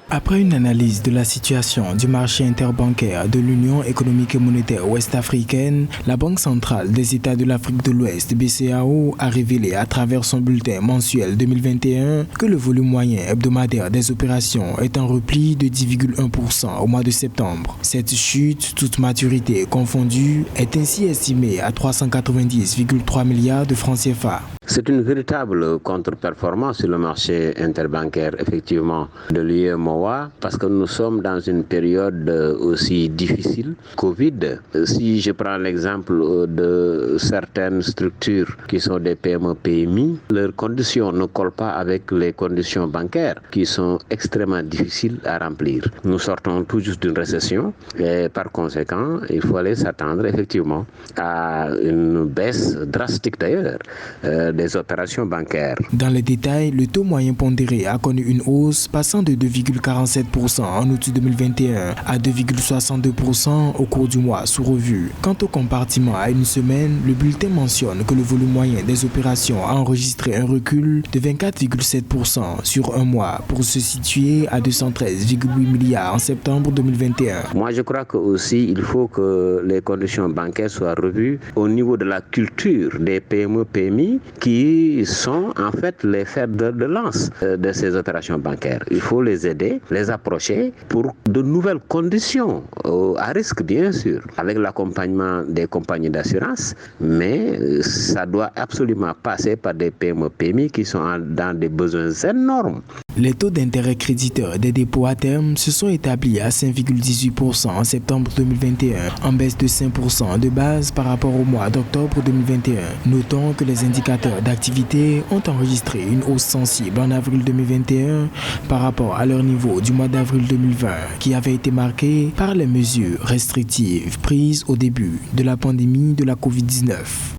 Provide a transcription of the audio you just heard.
Après une analyse de la situation du marché interbancaire de l'Union économique et monétaire ouest-africaine, la Banque centrale des États de l'Afrique de l'Ouest, BCEAO, a révélé à travers son bulletin mensuel 2021 que le volume moyen hebdomadaire des opérations est en repli de 10,1% au mois de septembre. Cette chute, toute maturité confondue, est ainsi estimée à 390,3 milliards de francs CFA. C'est une véritable contre-performance sur le marché interbancaire, effectivement, de l'UEMOA, parce que nous sommes dans une période aussi difficile, Covid. Si je prends l'exemple de certaines structures qui sont des PME-PMI, leurs conditions ne collent pas avec les conditions bancaires qui sont extrêmement difficiles à remplir. Nous sortons tout juste d'une récession et par conséquent, il faut aller s'attendre effectivement à une baisse drastique d'ailleurs des opérations bancaires. Dans les détails, le taux moyen pondéré a connu une hausse passant de 2,47% en août 2021 à 2,62% au cours du mois sous revue. Quant au compartiment à une semaine, le bulletin mentionne que le volume moyen des opérations a enregistré un recul de 24,7% sur un mois pour se situer à 213,8 milliards en septembre 2021. Moi, je crois que aussi il faut que les conditions bancaires soient revues au niveau de la culture des PME-PMI qui sont en fait les fers de lance de ces opérations bancaires. Il faut les aider, les approcher pour de nouvelles conditions, à risque bien sûr, avec l'accompagnement des compagnies d'assurance, mais ça doit absolument passer par des PME-PMI qui sont dans des besoins énormes. Les taux d'intérêt créditeurs des dépôts à terme se sont établis à 5,18% en septembre 2021, en baisse de 5% de base par rapport au mois d'octobre 2021. Notons que les indicateurs d'activité ont enregistré une hausse sensible en avril 2021 par rapport à leur niveau du mois d'avril 2020, qui avait été marqué par les mesures restrictives prises au début de la pandémie de la COVID-19.